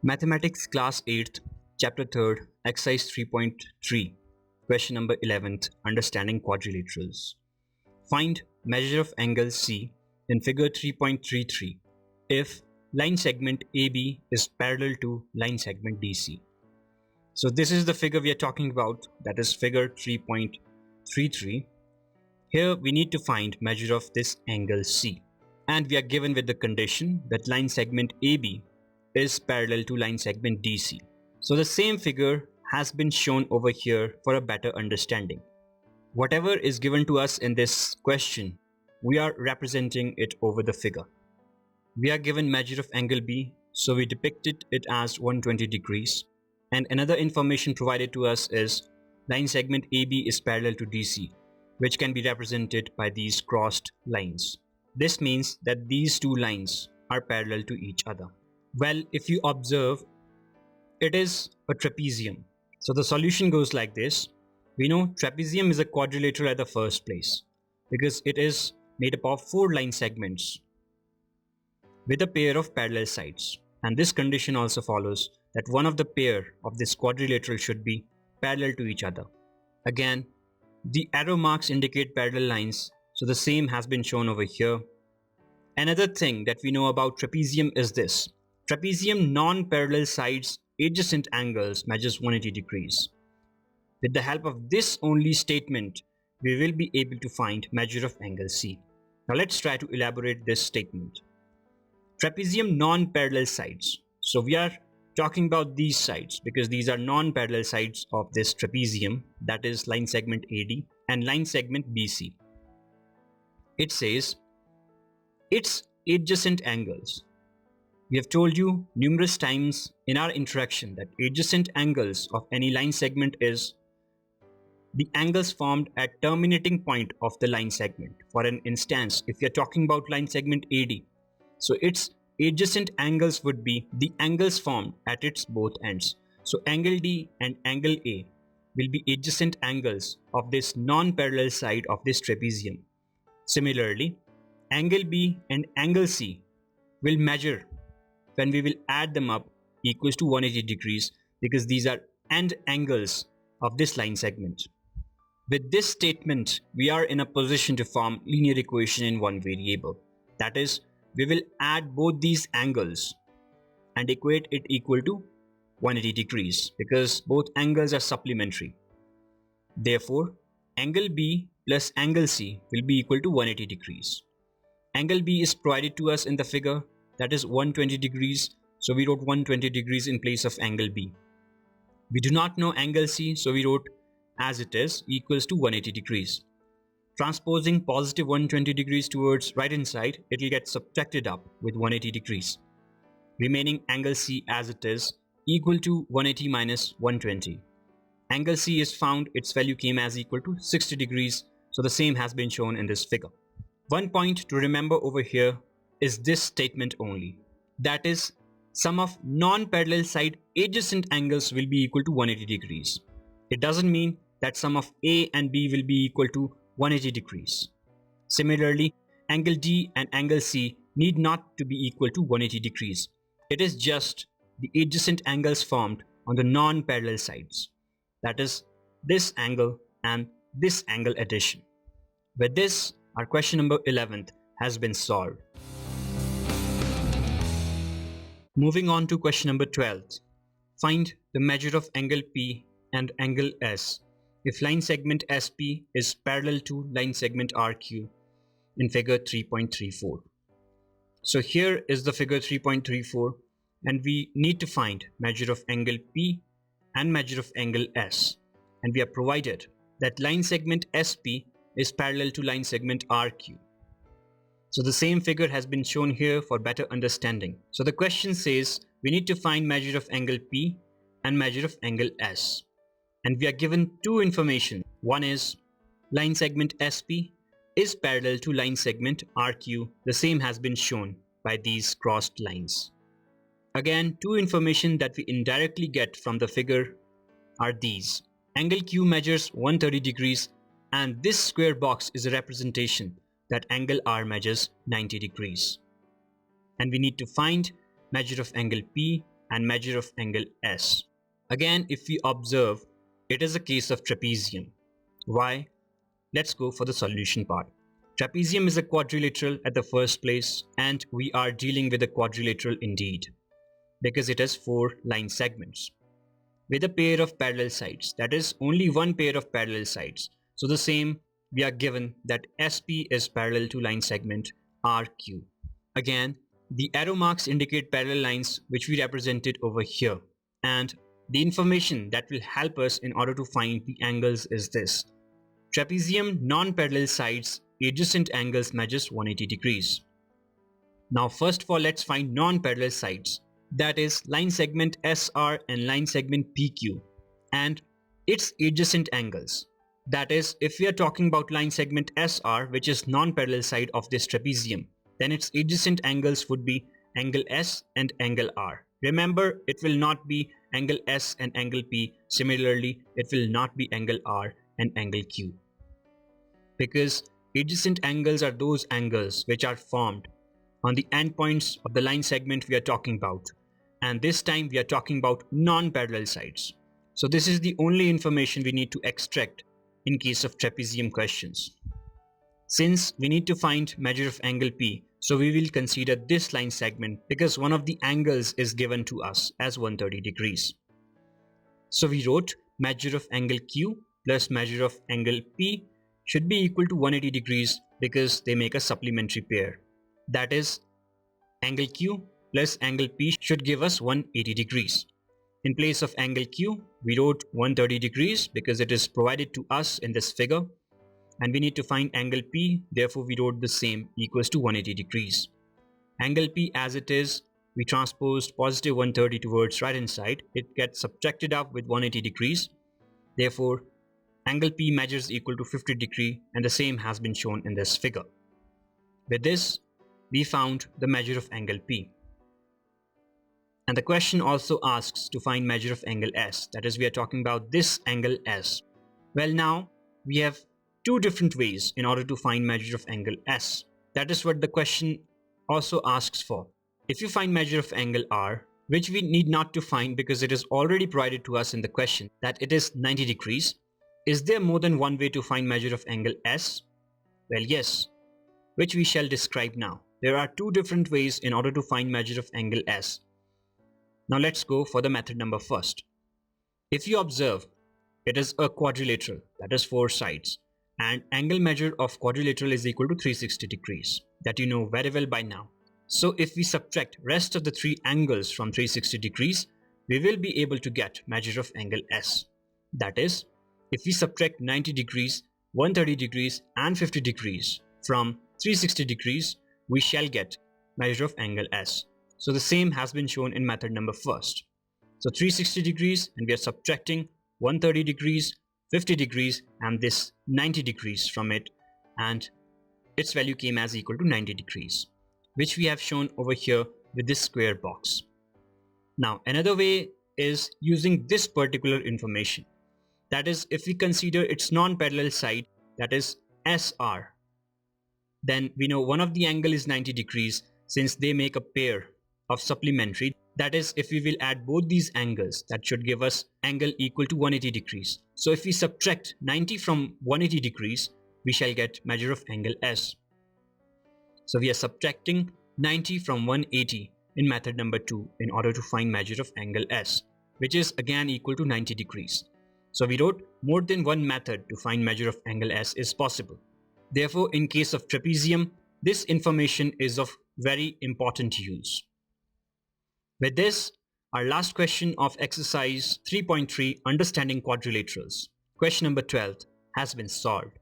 Mathematics Class 8th, Chapter 3rd, Exercise 3.3, Question number 11th, Understanding Quadrilaterals. Find measure of angle C in figure 3.33 if line segment AB is parallel to line segment DC. So this is the figure we are talking about, that is figure 3.33. Here we need to find measure of this angle C, and we are given with the condition that line segment AB is parallel to line segment DC. So the same figure has been shown over here for a better understanding. Whatever is given to us in this question, we are representing it over the figure. We are given measure of angle B, so we depicted it as 120 degrees. And another information provided to us is line segment AB is parallel to DC, which can be represented by these crossed lines. This means that these two lines are parallel to each other. Well, if you observe, it is a trapezium. So the solution goes like this. We know trapezium is a quadrilateral at the first place because it is made up of 4 line segments with a pair of parallel sides. And this condition also follows that one of the pair of this quadrilateral should be parallel to each other. Again, the arrow marks indicate parallel lines, so the same has been shown over here. Another thing that we know about trapezium is this. Trapezium non-parallel sides adjacent angles measures 180 degrees. With the help of this only statement, we will be able to find measure of angle C. Now let's try to elaborate this statement. Trapezium non-parallel sides. So we are talking about these sides because these are non-parallel sides of this trapezium, that is line segment AD and line segment BC. It says its adjacent angles. We have told you numerous times in our interaction that adjacent angles of any line segment is the angles formed at terminating point of the line segment. For an instance, if we are talking about line segment AD, so its adjacent angles would be the angles formed at its both ends. So angle D and angle A will be adjacent angles of this non-parallel side of this trapezium. Similarly, angle B and angle C will measure when we will add them up equals to 180 degrees because these are end angles of this line segment. With this statement, we are in a position to form linear equation in one variable. That is, we will add both these angles and equate it equal to 180 degrees because both angles are supplementary. Therefore, angle B plus angle C will be equal to 180 degrees. Angle B is provided to us in the figure, that is 120 degrees, so we wrote 120 degrees in place of angle B. We do not know angle C, so we wrote as it is equals to 180 degrees. Transposing positive 120 degrees towards right hand side, it will get subtracted up with 180 degrees. Remaining angle C as it is equal to 180 minus 120. Angle C is found, its value came as equal to 60 degrees, so the same has been shown in this figure. One point to remember over here is this statement only. That is, sum of non-parallel side adjacent angles will be equal to 180 degrees. It doesn't mean that sum of A and B will be equal to 180 degrees. Similarly, angle D and angle C need not to be equal to 180 degrees. It is just the adjacent angles formed on the non-parallel sides. That is, this angle and this angle addition. With this, our question number 11th has been solved. Moving on to question number 12. Find the measure of angle P and angle S if line segment SP is parallel to line segment RQ in figure 3.34. So here is the figure 3.34 and we need to find measure of angle P and measure of angle S, and we are provided that line segment SP is parallel to line segment RQ. So the same figure has been shown here for better understanding. So the question says we need to find measure of angle P and measure of angle S. And we are given two information. One is line segment SP is parallel to line segment RQ. The same has been shown by these crossed lines. Again, two information that we indirectly get from the figure are these. Angle Q measures 130 degrees and this square box is a representation that angle R measures 90 degrees. And we need to find measure of angle P and measure of angle S. Again, if we observe, it is a case of trapezium. Why? Let's go for the solution part. Trapezium is a quadrilateral at the first place, and we are dealing with a quadrilateral indeed, because it has 4 line segments with a pair of parallel sides. That is only one pair of parallel sides. So the same, we are given that SP is parallel to line segment RQ. Again, the arrow marks indicate parallel lines which we represented over here, and the information that will help us in order to find the angles is this. Trapezium non-parallel sides adjacent angles measures 180 degrees. Now first of all, let's find non-parallel sides, that is line segment SR and line segment PQ and its adjacent angles. That is, if we are talking about line segment SR, which is non-parallel side of this trapezium, then its adjacent angles would be angle S and angle R. Remember, it will not be angle S and angle P. Similarly, it will not be angle R and angle Q, because adjacent angles are those angles which are formed on the endpoints of the line segment we are talking about, and this time we are talking about non-parallel sides. So this is the only information we need to extract in case of trapezium questions. Since we need to find measure of angle P, so we will consider this line segment because one of the angles is given to us as 130 degrees. So we wrote measure of angle Q plus measure of angle P should be equal to 180 degrees because they make a supplementary pair. That is, angle Q plus angle P should give us 180 degrees. In place of angle Q, we wrote 130 degrees because it is provided to us in this figure. And we need to find angle P, therefore we wrote the same, equals to 180 degrees. Angle P as it is, we transposed positive 130 towards right hand side. It gets subtracted up with 180 degrees. Therefore, angle P measures equal to 50 degree, and the same has been shown in this figure. With this, we found the measure of angle P. And the question also asks to find measure of angle S. That is, we are talking about this angle S. Well, now we have two different ways in order to find measure of angle S. That is what the question also asks for. If you find measure of angle R, which we need not to find because it is already provided to us in the question that it is 90 degrees, is there more than one way to find measure of angle S? Well, yes, which we shall describe now. There are two different ways in order to find measure of angle S. Now let's go for the method number first. If you observe, it is a quadrilateral, that is 4 sides, and angle measure of quadrilateral is equal to 360 degrees. That you know very well by now. So if we subtract rest of the 3 angles from 360 degrees, we will be able to get measure of angle S. That is, if we subtract 90 degrees, 130 degrees and 50 degrees from 360 degrees, we shall get measure of angle S. So the same has been shown in method number first. So 360 degrees, and we are subtracting 130 degrees, 50 degrees and this 90 degrees from it, and its value came as equal to 90 degrees, which we have shown over here with this square box. Now another way is using this particular information. That is, if we consider its non-parallel side, that is SR, then we know one of the angle is 90 degrees since they make a pair of supplementary. That is, if we will add both these angles, that should give us angle equal to 180 degrees. So if we subtract 90 from 180 degrees, we shall get measure of angle S. So we are subtracting 90 from 180 in method number 2 in order to find measure of angle S, which is again equal to 90 degrees. So we wrote more than one method to find measure of angle S is possible. Therefore, in case of trapezium, this information is of very important use. With this, our last question of exercise 3.3 understanding quadrilaterals, question number 12, has been solved.